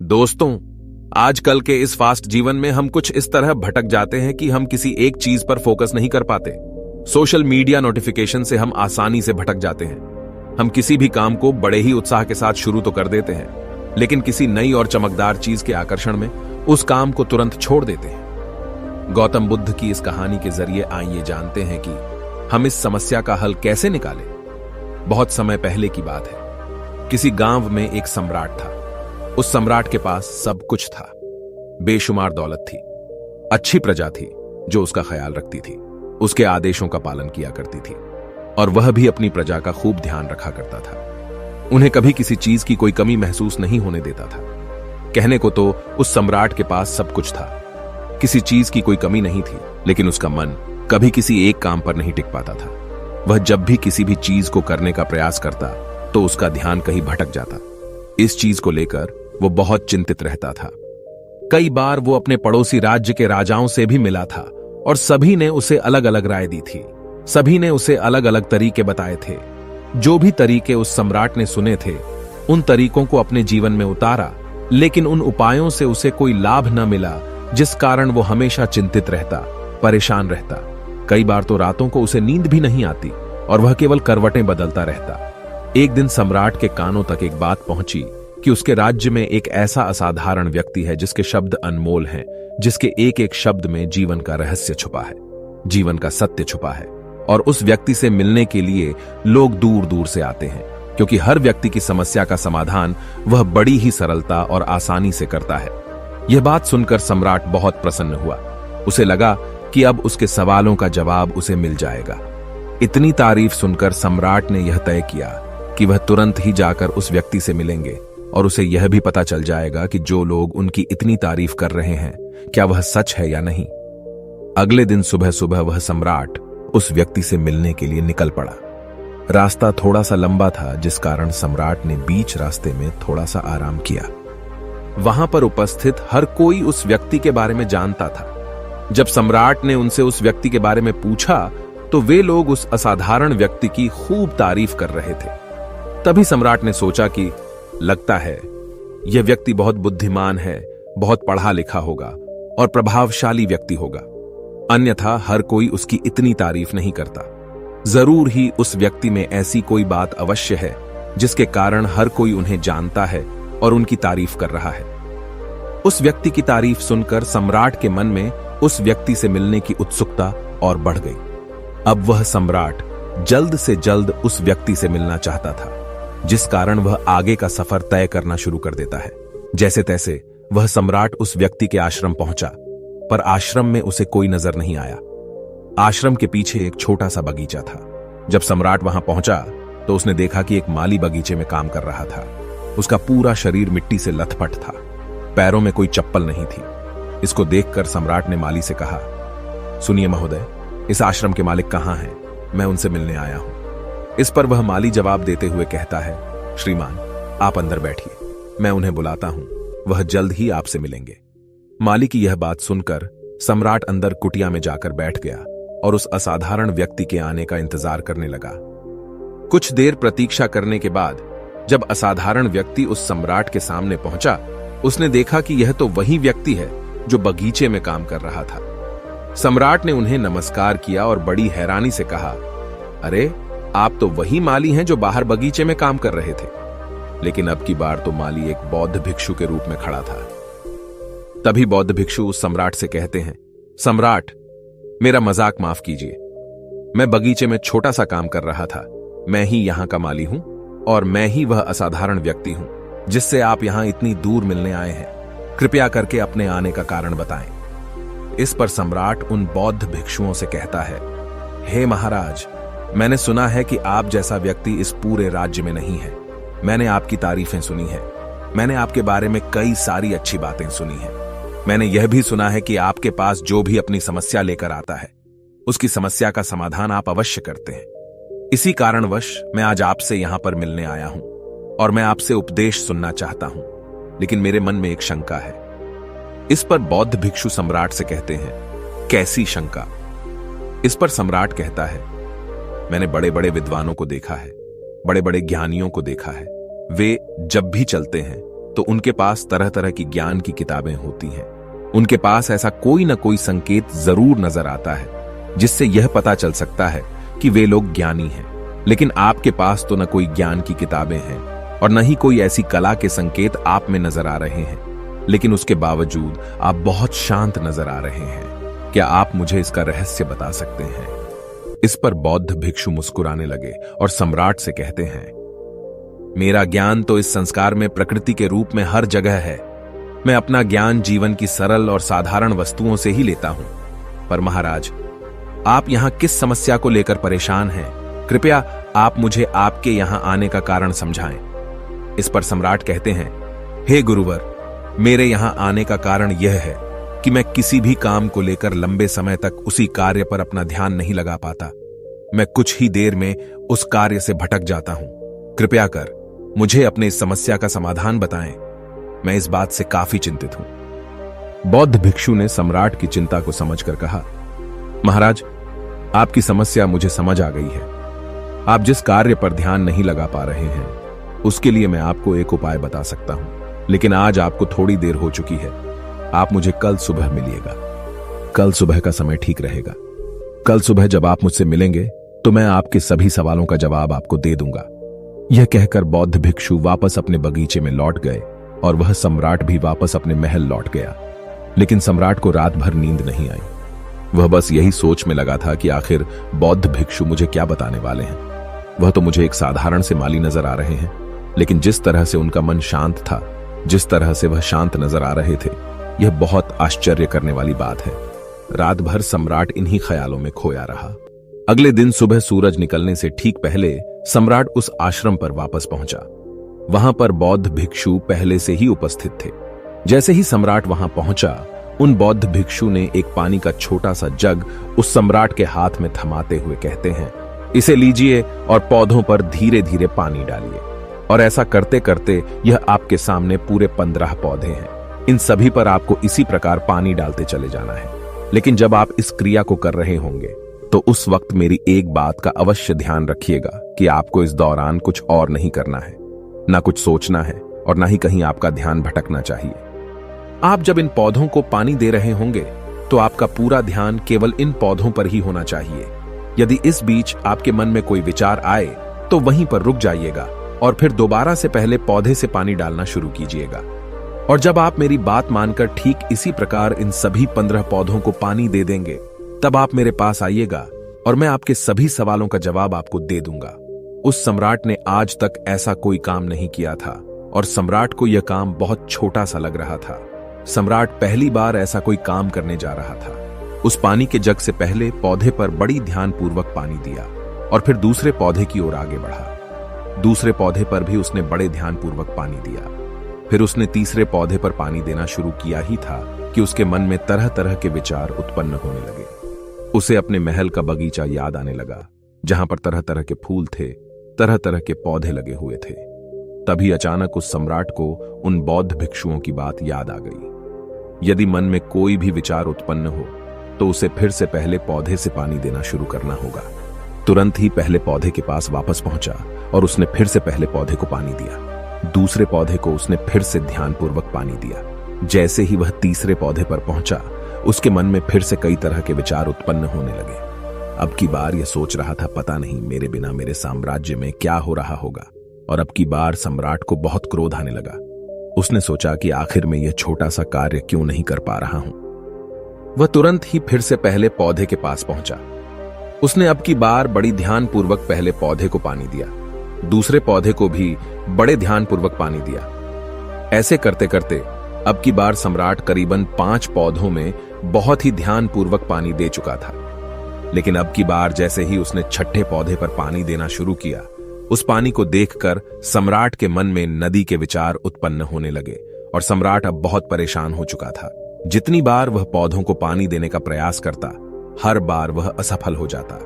दोस्तों, आजकल के इस फास्ट जीवन में हम कुछ इस तरह भटक जाते हैं कि हम किसी एक चीज पर फोकस नहीं कर पाते। सोशल मीडिया नोटिफिकेशन से हम आसानी से भटक जाते हैं। हम किसी भी काम को बड़े ही उत्साह के साथ शुरू तो कर देते हैं, लेकिन किसी नई और चमकदार चीज के आकर्षण में उस काम को तुरंत छोड़ देते हैं। गौतम बुद्ध की इस कहानी के जरिए आइए जानते हैं कि हम इस समस्या का हल कैसे निकालें। बहुत समय पहले की बात है। किसी गांव में एक सम्राट था। उस सम्राट के पास सब कुछ था। बेशुमार दौलत थी, अच्छी प्रजा थी जो उसका ख्याल रखती थी, उसके आदेशों का पालन किया करती थी, और वह भी अपनी प्रजा का खूब ध्यान रखा करता था। उन्हें कभी किसी चीज की कोई कमी महसूस नहीं होने देता था। कहने को तो उस सम्राट के पास सब कुछ था, किसी चीज की कोई कमी नहीं थी, लेकिन उसका मन कभी किसी एक काम पर नहीं टिक पाता था। वह जब भी किसी भी चीज को करने का प्रयास करता तो उसका ध्यान कहीं भटक जाता। इस चीज को लेकर वो बहुत चिंतित रहता था। कई बार वो अपने पड़ोसी राज्य के राजाओं से भी मिला था और सभी ने उसे अलग अलग राय दी थी। सभी ने उसे अलग अलग तरीके बताए थे। जो भी तरीके उस सम्राट ने सुने थे, उन तरीकों को अपने जीवन में उतारा, लेकिन उन उपायों से उसे कोई लाभ न मिला, जिस कारण वो हमेशा चिंतित रहता, परेशान रहता। कई बार तो रातों को उसे नींद भी नहीं आती और वह केवल करवटें बदलता रहता। एक दिन सम्राट के कानों तक एक बात पहुंची कि उसके राज्य में एक ऐसा असाधारण व्यक्ति है जिसके शब्द अनमोल हैं, जिसके एक एक शब्द में जीवन का रहस्य छुपा है, जीवन का सत्य छुपा है। और उस व्यक्ति से मिलने के लिए लोग दूर दूर से आते हैं, क्योंकि हर व्यक्ति की समस्या का समाधान वह बड़ी ही सरलता और आसानी से करता है। यह बात सुनकर सम्राट बहुत प्रसन्न हुआ। उसे लगा कि अब उसके सवालों का जवाब उसे मिल जाएगा। इतनी तारीफ सुनकर सम्राट ने यह तय किया कि वह तुरंत ही जाकर उस व्यक्ति से मिलेंगे और उसे यह भी पता चल जाएगा कि जो लोग उनकी इतनी तारीफ कर रहे हैं, क्या वह सच है या नहीं। अगले दिन सुबह सुबह वह सम्राट उस व्यक्ति से मिलने के लिए निकल पड़ा। रास्ता थोड़ा सा लंबा था, जिस कारण सम्राट ने बीच रास्ते में थोड़ा सा आराम किया। वहां पर उपस्थित हर कोई उस व्यक्ति के बारे में जानता था। जब सम्राट ने उनसे उस व्यक्ति के बारे में पूछा तो वे लोग उस असाधारण व्यक्ति की खूब तारीफ कर रहे थे। तभी सम्राट ने सोचा कि लगता है यह व्यक्ति बहुत बुद्धिमान है, बहुत पढ़ा लिखा होगा और प्रभावशाली व्यक्ति होगा, अन्यथा हर कोई उसकी इतनी तारीफ नहीं करता। जरूर ही उस व्यक्ति में ऐसी कोई बात अवश्य है जिसके कारण हर कोई उन्हें जानता है और उनकी तारीफ कर रहा है। उस व्यक्ति की तारीफ सुनकर सम्राट के मन में उस व्यक्ति से मिलने की उत्सुकता और बढ़ गई। अब वह सम्राट जल्द से जल्द उस व्यक्ति से मिलना चाहता था, जिस कारण वह आगे का सफर तय करना शुरू कर देता है। जैसे तैसे वह सम्राट उस व्यक्ति के आश्रम पहुंचा, पर आश्रम में उसे कोई नजर नहीं आया। आश्रम के पीछे एक छोटा सा बगीचा था। जब सम्राट वहां पहुंचा तो उसने देखा कि एक माली बगीचे में काम कर रहा था। उसका पूरा शरीर मिट्टी से लथपथ था, पैरों में कोई चप्पल नहीं थी। इसको देखकर सम्राट ने माली से कहा, सुनिए महोदय, इस आश्रम के मालिक कहां हैं? मैं उनसे मिलने आया हूं। इस पर वह माली जवाब देते हुए कहता है, श्रीमान, आप अंदर बैठिए, मैं उन्हें बुलाता हूं, वह जल्द ही आपसे मिलेंगे। माली की यह बात सुनकर सम्राट अंदर कुटिया में जाकर बैठ गया और उस असाधारण व्यक्ति के आने का इंतजार करने लगा। कुछ देर प्रतीक्षा करने के बाद जब असाधारण व्यक्ति उस सम्राट के सामने पहुंचा, उसने देखा कि यह तो वही व्यक्ति है जो बगीचे में काम कर रहा था। सम्राट ने उन्हें नमस्कार किया और बड़ी हैरानी से कहा, अरे, आप तो वही माली हैं जो बाहर बगीचे में काम कर रहे थे। लेकिन अब की बार तो माली एक बौद्ध भिक्षु के रूप में खड़ा था। तभी बौद्ध भिक्षु उस सम्राट से कहते हैं, सम्राट, मेरा मजाक माफ कीजिए। मैं बगीचे में छोटा सा काम कर रहा था। मैं ही यहां का माली हूं और मैं ही वह असाधारण व्यक्ति हूं जिससे आप यहां इतनी दूर मिलने आए हैं। कृपया करके अपने आने का कारण बताएं। इस पर सम्राट उन बौद्ध भिक्षुओं से कहता है, हे महाराज, मैंने सुना है कि आप जैसा व्यक्ति इस पूरे राज्य में नहीं है। मैंने आपकी तारीफें सुनी है। मैंने आपके बारे में कई सारी अच्छी बातें सुनी हैं। मैंने यह भी सुना है कि आपके पास जो भी अपनी समस्या लेकर आता है, उसकी समस्या का समाधान आप अवश्य करते हैं। इसी कारणवश मैं आज आपसे यहां पर मिलने आया हूं और मैं आपसे उपदेश सुनना चाहता हूं, लेकिन मेरे मन में एक शंका है। इस पर बौद्ध भिक्षु सम्राट से कहते हैं, कैसी शंका? इस पर सम्राट कहता है, मैंने बड़े बड़े विद्वानों को देखा है, बड़े बड़े ज्ञानियों को देखा है। वे जब भी चलते हैं तो उनके पास तरह तरह की ज्ञान की किताबें होती हैं। उनके पास ऐसा कोई न कोई संकेत जरूर नजर आता है जिससे यह पता चल सकता है कि वे लोग ज्ञानी हैं। लेकिन आपके पास तो न कोई ज्ञान की किताबें हैं और न ही कोई ऐसी कला के संकेत आप में नजर आ रहे हैं, लेकिन उसके बावजूद आप बहुत शांत नजर आ रहे हैं। क्या आप मुझे इसका रहस्य बता सकते हैं? इस पर बौद्ध भिक्षु मुस्कुराने लगे और सम्राट से कहते हैं, मेरा ज्ञान तो इस संस्कार में प्रकृति के रूप में हर जगह है। मैं अपना ज्ञान जीवन की सरल और साधारण वस्तुओं से ही लेता हूं। पर महाराज, आप यहां किस समस्या को लेकर परेशान हैं? कृपया आप मुझे आपके यहां आने का कारण समझाएं। इस पर सम्राट कहते हैं, हे गुरुवर, मेरे यहां आने का कारण यह है कि मैं किसी भी काम को लेकर लंबे समय तक उसी कार्य पर अपना ध्यान नहीं लगा पाता। मैं कुछ ही देर में उस कार्य से भटक जाता हूं। कृपया कर मुझे अपने इस समस्या का समाधान बताएं। मैं इस बात से काफी चिंतित हूं। बौद्ध भिक्षु ने सम्राट की चिंता को समझकर कहा, महाराज, आपकी समस्या मुझे समझ आ गई है। आप जिस कार्य पर ध्यान नहीं लगा पा रहे हैं उसके लिए मैं आपको एक उपाय बता सकता हूं, लेकिन आज आपको थोड़ी देर हो चुकी है। आप मुझे कल सुबह मिलिएगा। कल सुबह का समय ठीक रहेगा। कल सुबह जब आप मुझसे मिलेंगे तो मैं आपके सभी सवालों का जवाब आपको दे दूंगा। यह कहकर बौद्ध भिक्षु वापस अपने बगीचे में लौट गए और वह सम्राट भी वापस अपने महल लौट गया। लेकिन सम्राट को रात भर नींद नहीं आई। वह बस यही सोच में लगा था कि आखिर बौद्ध भिक्षु मुझे क्या बताने वाले हैं। वह तो मुझे एक साधारण से माली नजर आ रहे हैं, लेकिन जिस तरह से उनका मन शांत था, जिस तरह से वह शांत नजर आ रहे थे, यह बहुत आश्चर्य करने वाली बात है। रात भर सम्राट इन्हीं ख्यालों में खोया रहा। अगले दिन सुबह सूरज निकलने से ठीक पहले सम्राट उस आश्रम पर वापस पहुंचा। वहां पर बौद्ध भिक्षु पहले से ही उपस्थित थे। जैसे ही सम्राट वहां पहुंचा, उन बौद्ध भिक्षु ने एक पानी का छोटा सा जग उस सम्राट के हाथ में थमाते हुए कहते हैं, इसे लीजिए और पौधों पर धीरे धीरे पानी डालिए। और ऐसा करते करते यह आपके सामने पूरे 15 पौधे हैं। इन सभी पर आपको इसी प्रकार पानी डालते चले जाना है। लेकिन जब आप इस क्रिया को कर रहे होंगे तो उस वक्त मेरी एक बात का अवश्य ध्यान रखिएगा कि आपको इस दौरान कुछ और नहीं करना है, ना कुछ सोचना है और ना ही कहीं आपका ध्यान भटकना चाहिए। आप जब इन पौधों को पानी दे रहे होंगे तो आपका पूरा ध्यान केवल इन पौधों पर ही होना चाहिए। यदि इस बीच आपके मन में कोई विचार आए तो वहीं पर रुक जाइएगा और फिर दोबारा से पहले पौधे से पानी डालना शुरू कीजिएगा। और जब आप मेरी बात मानकर ठीक इसी प्रकार इन सभी 15 पौधों को पानी दे देंगे, तब आप मेरे पास आइएगा और मैं आपके सभी सवालों का जवाब आपको दे दूंगा। उस सम्राट ने आज तक ऐसा कोई काम नहीं किया था और सम्राट को यह काम बहुत छोटा सा लग रहा था। सम्राट पहली बार ऐसा कोई काम करने जा रहा था। उस पानी के जग से पहले पौधे पर बड़ी ध्यानपूर्वक पानी दिया और फिर दूसरे पौधे की ओर आगे बढ़ा। दूसरे पौधे पर भी उसने बड़े ध्यानपूर्वक पानी दिया। फिर उसने तीसरे पौधे पर पानी देना शुरू किया ही था कि उसके मन में तरह तरह के विचार उत्पन्न होने लगे। उसे अपने महल का बगीचा याद आने लगा, जहां पर तरह तरह के फूल थे, तरह तरह के पौधे लगे हुए थे। तभी अचानक उस सम्राट को उन बौद्ध भिक्षुओं की बात याद आ गई। यदि मन में कोई भी विचार उत्पन्न हो तो उसे फिर से पहले पौधे से पानी देना शुरू करना होगा। तुरंत ही पहले पौधे के पास वापस पहुंचा और उसने फिर से पहले पौधे को पानी दिया। दूसरे पौधे को उसने फिर से ध्यानपूर्वक पानी दिया। जैसे ही वह तीसरे पौधे पर पहुंचा, उसके मन में फिर से कई तरह के विचार उत्पन्न होने लगे। अब की बार यह सोच रहा था, पता नहीं मेरे बिना मेरे साम्राज्य में क्या हो रहा होगा। और अब की बार सम्राट को बहुत क्रोध आने लगा। उसने सोचा कि आखिर में यह छोटा सा कार्य क्यों नहीं कर पा रहा हूं। वह तुरंत ही फिर से पहले पौधे के पास पहुंचा। उसने अब की बार बड़ी ध्यानपूर्वक पहले पौधे को पानी दिया, दूसरे पौधे को भी बड़े ध्यानपूर्वक पानी दिया। ऐसे करते करते अब की बार सम्राट करीबन 5 पौधों में बहुत ही ध्यानपूर्वक पानी दे चुका था। लेकिन अब की बार जैसे ही उसने छठे पौधे पर पानी देना शुरू किया, उस पानी को देखकर सम्राट के मन में नदी के विचार उत्पन्न होने लगे और सम्राट अब बहुत परेशान हो चुका था। जितनी बार वह पौधों को पानी देने का प्रयास करता, हर बार वह असफल हो जाता।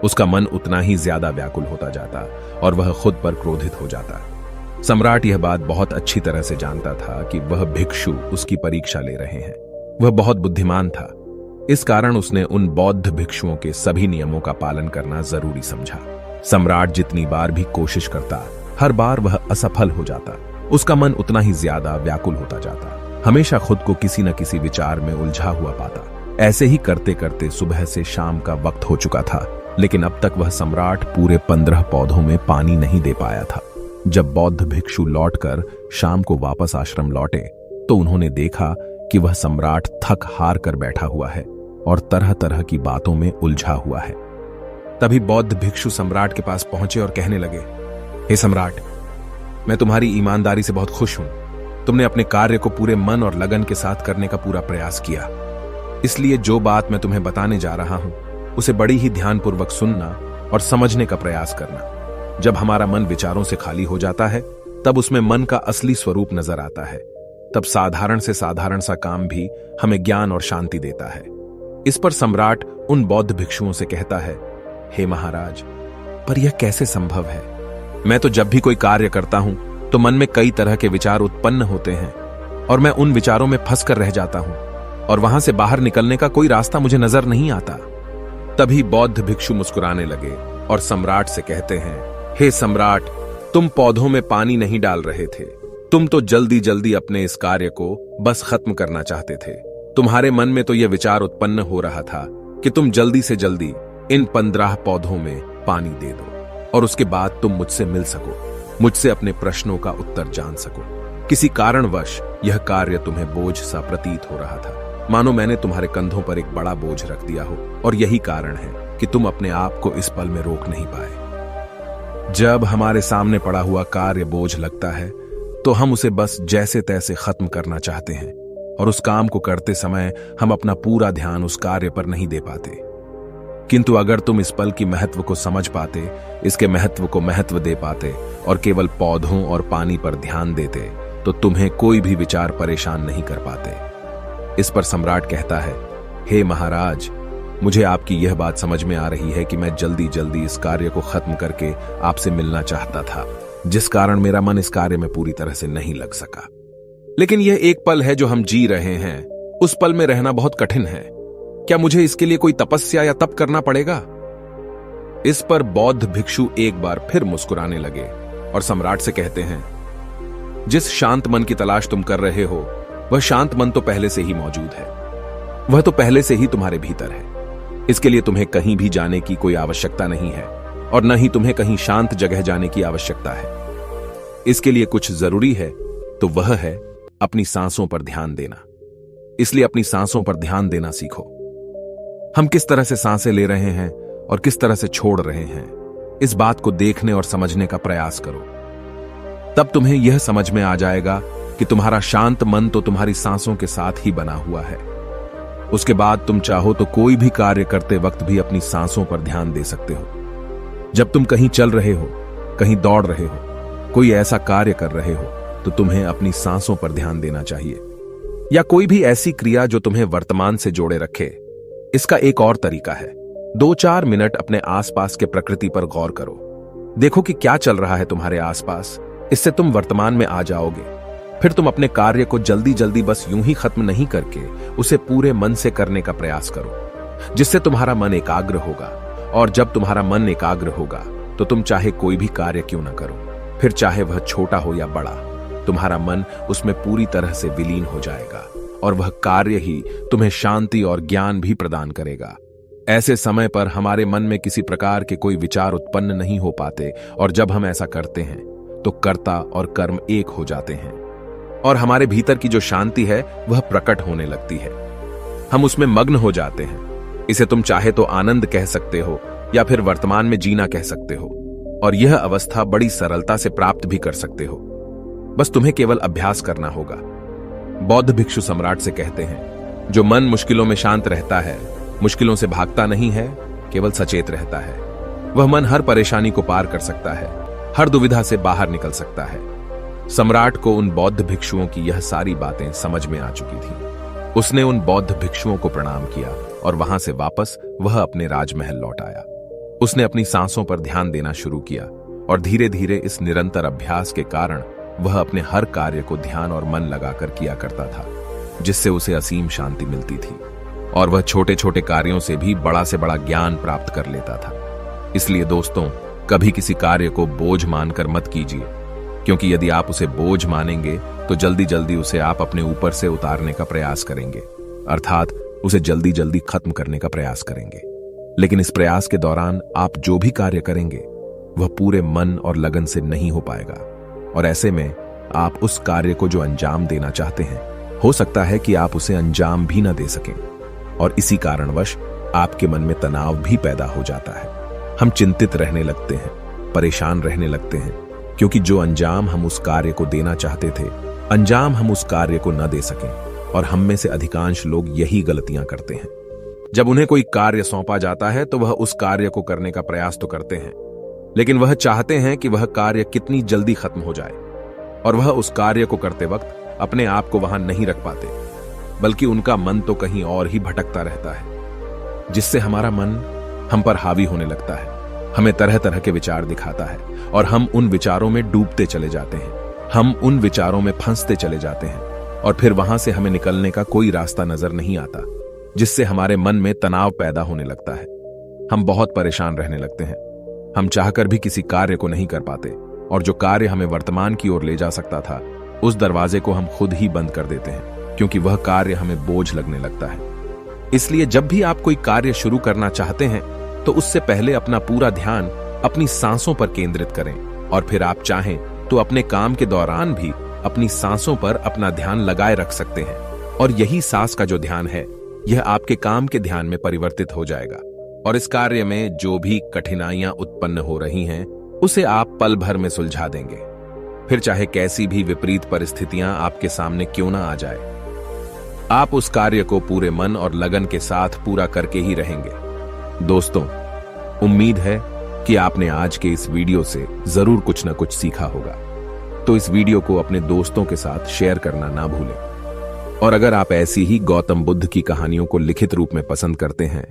उसका मन उतना ही ज्यादा व्याकुल होता जाता और वह खुद पर क्रोधित हो जाता। सम्राट यह बात बहुत अच्छी तरह से जानता था कि वह भिक्षु उसकी परीक्षा ले रहे हैं। वह बहुत बुद्धिमान था, इस कारण उसने उन बौद्ध भिक्षुओं के सभी नियमों का पालन करना जरूरी समझा। सम्राट जितनी बार भी कोशिश करता, हर बार वह असफल हो जाता। उसका मन उतना ही ज्यादा व्याकुल होता जाता, हमेशा खुद को किसी न किसी विचार में उलझा हुआ पाता। ऐसे ही करते करते सुबह से शाम का वक्त हो चुका था, लेकिन अब तक वह सम्राट पूरे 15 पौधों में पानी नहीं दे पाया था। जब बौद्ध भिक्षु लौटकर शाम को वापस आश्रम लौटे तो उन्होंने देखा कि वह सम्राट थक हार कर बैठा हुआ है और तरह तरह की बातों में उलझा हुआ है। तभी बौद्ध भिक्षु सम्राट के पास पहुंचे और कहने लगे, हे सम्राट, मैं तुम्हारी ईमानदारी से बहुत खुश हूं। तुमने अपने कार्य को पूरे मन और लगन के साथ करने का पूरा प्रयास किया, इसलिए जो बात मैं तुम्हें बताने जा रहा हूं उसे बड़ी ही ध्यानपूर्वक सुनना और समझने का प्रयास करना। जब हमारा मन विचारों से खाली हो जाता है तब उसमें मन का असली स्वरूप नजर आता है। तब साधारण से साधारण सा काम भी हमें ज्ञान और शांति देता है। इस पर सम्राट उन बौद्ध भिक्षुओं से कहता है, हे महाराज, पर यह कैसे संभव है? मैं तो जब भी कोई कार्य करता हूं तो मन में कई तरह के विचार उत्पन्न होते हैं और मैं उन विचारों में फंस कर रह जाता हूं और वहां से बाहर निकलने का कोई रास्ता मुझे नजर नहीं आता। तभी बौद्ध भिक्षु मुस्कुराने लगे और सम्राट से कहते हैं, हे सम्राट, तुम पौधों में पानी नहीं डाल रहे थे, तुम तो जल्दी जल्दी अपने इस कार्य को बस खत्म करना चाहते थे। तुम्हारे मन में तो यह विचार उत्पन्न हो रहा था कि तुम जल्दी से जल्दी इन 15 पौधों में पानी दे दो और उसके बाद तुम मुझसे मिल सको, मुझसे अपने प्रश्नों का उत्तर जान सको। किसी कारणवश यह कार्य तुम्हें बोझ सा प्रतीत हो रहा था, मानो मैंने तुम्हारे कंधों पर एक बड़ा बोझ रख दिया हो, और यही कारण है कि तुम अपने आप को इस पल में रोक नहीं पाए। जब हमारे सामने पड़ा हुआ कार्य बोझ लगता है तो हम उसे बस जैसे तैसे खत्म करना चाहते हैं और उस काम को करते समय हम अपना पूरा ध्यान उस कार्य पर नहीं दे पाते। किंतु अगर तुम इस पल की महत्व को समझ पाते, इसके महत्व को महत्व दे पाते और केवल पौधों और पानी पर ध्यान देते तो तुम्हें कोई भी विचार परेशान नहीं कर पाते। इस पर सम्राट कहता है, हे महाराज, मुझे आपकी यह बात समझ में आ रही है कि मैं जल्दी जल्दी इस कार्य को खत्म करके आपसे मिलना चाहता था, जिस कारण मेरा मन इस कार्य में पूरी तरह से नहीं लग सका। लेकिन यह एक पल है जो हम जी रहे हैं, उस पल में रहना बहुत कठिन है। क्या मुझे इसके लिए कोई तपस्या या तप करना पड़ेगा? इस पर बौद्ध भिक्षु एक बार फिर मुस्कुराने लगे और सम्राट से कहते हैं, जिस शांत मन की तलाश तुम कर रहे हो वह शांत मन तो पहले से ही मौजूद है, वह तो पहले से ही तुम्हारे भीतर है। इसके लिए तुम्हें कहीं भी जाने की कोई आवश्यकता नहीं है और न ही तुम्हें कहीं शांत जगह जाने की आवश्यकता है। इसके लिए कुछ जरूरी है तो वह है अपनी सांसों पर ध्यान देना। इसलिए अपनी सांसों पर ध्यान देना सीखो। हम किस तरह से सांसें ले रहे हैं और किस तरह से छोड़ रहे हैं, इस बात को देखने और समझने का प्रयास करो। तब तुम्हें यह समझ में आ जाएगा कि तुम्हारा शांत मन तो तुम्हारी सांसों के साथ ही बना हुआ है। उसके बाद तुम चाहो तो कोई भी कार्य करते वक्त भी अपनी सांसों पर ध्यान दे सकते हो। जब तुम कहीं चल रहे हो, कहीं दौड़ रहे हो, कोई ऐसा कार्य कर रहे हो तो तुम्हें अपनी सांसों पर ध्यान देना चाहिए, या कोई भी ऐसी क्रिया जो तुम्हें वर्तमान से जोड़े रखे। इसका एक और तरीका है, 2-4 मिनट अपने आसपास के प्रकृति पर गौर करो। देखो कि क्या चल रहा है तुम्हारे आसपास। इससे तुम वर्तमान में आ जाओगे। फिर तुम अपने कार्य को जल्दी जल्दी बस यूं ही खत्म नहीं करके उसे पूरे मन से करने का प्रयास करो, जिससे तुम्हारा मन एकाग्र होगा। और जब तुम्हारा मन एकाग्र होगा तो तुम चाहे कोई भी कार्य क्यों ना करो, फिर चाहे वह छोटा हो या बड़ा, तुम्हारा मन उसमें पूरी तरह से विलीन हो जाएगा और वह कार्य ही तुम्हें शांति और ज्ञान भी प्रदान करेगा। ऐसे समय पर हमारे मन में किसी प्रकार के कोई विचार उत्पन्न नहीं हो पाते, और जब हम ऐसा करते हैं तो कर्ता और कर्म एक हो जाते हैं और हमारे भीतर की जो शांति है वह प्रकट होने लगती है। हम उसमें मग्न हो जाते हैं। इसे तुम चाहे तो आनंद कह सकते हो या फिर वर्तमान में जीना कह सकते हो, और यह अवस्था बड़ी सरलता से प्राप्त भी कर सकते हो। बस तुम्हें केवल अभ्यास करना होगा। बौद्ध भिक्षु सम्राट से कहते हैं, जो मन मुश्किलों में शांत रहता है, मुश्किलों से भागता नहीं है, केवल सचेत रहता है, वह मन हर परेशानी को पार कर सकता है, हर दुविधा से बाहर निकल सकता है। सम्राट को उन बौद्ध भिक्षुओं की यह सारी बातें समझ में आ चुकी थी। उसने उन बौद्ध भिक्षुओं को प्रणाम किया और वहां से वापस वह अपने राजमहल लौट आया। उसने अपनी सांसों पर ध्यान देना शुरू किया और धीरे धीरे इस निरंतर अभ्यास के कारण वह अपने हर कार्य को ध्यान और मन लगाकर किया करता था, जिससे उसे असीम शांति मिलती थी और वह छोटे छोटे कार्यों से भी बड़ा से बड़ा ज्ञान प्राप्त कर लेता था। इसलिए दोस्तों, कभी किसी कार्य को बोझ मानकर मत कीजिए। क्योंकि यदि आप उसे बोझ मानेंगे तो जल्दी जल्दी उसे आप अपने ऊपर से उतारने का प्रयास करेंगे, अर्थात उसे जल्दी जल्दी खत्म करने का प्रयास करेंगे। लेकिन इस प्रयास के दौरान आप जो भी कार्य करेंगे वह पूरे मन और लगन से नहीं हो पाएगा, और ऐसे में आप उस कार्य को जो अंजाम देना चाहते हैं, हो सकता है कि आप उसे अंजाम भी न दे सकें, और इसी कारणवश आपके मन में तनाव भी पैदा हो जाता है। हम चिंतित रहने लगते हैं, परेशान रहने लगते हैं, क्योंकि जो अंजाम हम उस कार्य को देना चाहते थे, अंजाम हम उस कार्य को न दे सकें। और हम में से अधिकांश लोग यही गलतियां करते हैं। जब उन्हें कोई कार्य सौंपा जाता है तो वह उस कार्य को करने का प्रयास तो करते हैं, लेकिन वह चाहते हैं कि वह कार्य कितनी जल्दी खत्म हो जाए, और वह उस कार्य को करते वक्त अपने आप को वहां नहीं रख पाते, बल्कि उनका मन तो कहीं और ही भटकता रहता है, जिससे हमारा मन हम पर हावी होने लगता है, हमें तरह तरह के विचार दिखाता है, और हम उन विचारों में डूबते चले जाते हैं, हम उन विचारों में फंसते चले जाते हैं, और फिर वहां से हमें निकलने का कोई रास्ता नजर नहीं आता, जिससे हमारे मन में तनाव पैदा होने लगता है। हम बहुत परेशान रहने लगते हैं, हम चाहकर भी किसी कार्य को नहीं कर पाते, और जो कार्य हमें वर्तमान की ओर ले जा सकता था, उस दरवाजे को हम खुद ही बंद कर देते हैं, क्योंकि वह कार्य हमें बोझ लगने लगता है। इसलिए जब भी आप कोई कार्य शुरू करना चाहते हैं तो उससे पहले अपना पूरा ध्यान अपनी सांसों पर केंद्रित करें, और फिर आप चाहें तो अपने काम के दौरान भी अपनी सांसों पर अपना ध्यान लगाए रख सकते हैं, और यही सांस का जो ध्यान है, यह आपके काम के ध्यान में परिवर्तित हो जाएगा, और इस कार्य में जो भी कठिनाइयां उत्पन्न हो रही हैं उसे आप पल भर में सुलझा देंगे, फिर चाहे कैसी भी विपरीत परिस्थितियां आपके सामने क्यों ना आ जाए। आप उस कार्य को पूरे मन और लगन के साथ पूरा करके ही रहेंगे। दोस्तों, उम्मीद है कि आपने आज के इस वीडियो से जरूर कुछ न कुछ सीखा होगा, तो इस वीडियो को अपने दोस्तों के साथ शेयर करना ना भूलें। और अगर आप ऐसी ही गौतम बुद्ध की कहानियों को लिखित रूप में पसंद करते हैं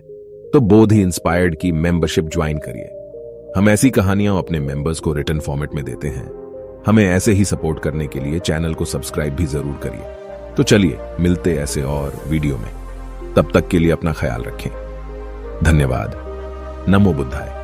तो बोधि इंस्पायर्ड की मेंबरशिप ज्वाइन करिए। हम ऐसी कहानियां अपने मेंबर्स को रिटन फॉर्मेट में देते हैं। हमें ऐसे ही सपोर्ट करने के लिए चैनल को सब्सक्राइब भी जरूर करिए। तो चलिए मिलते ऐसे और वीडियो में, तब तक के लिए अपना ख्याल रखें। धन्यवाद। नमो बुद्धाय।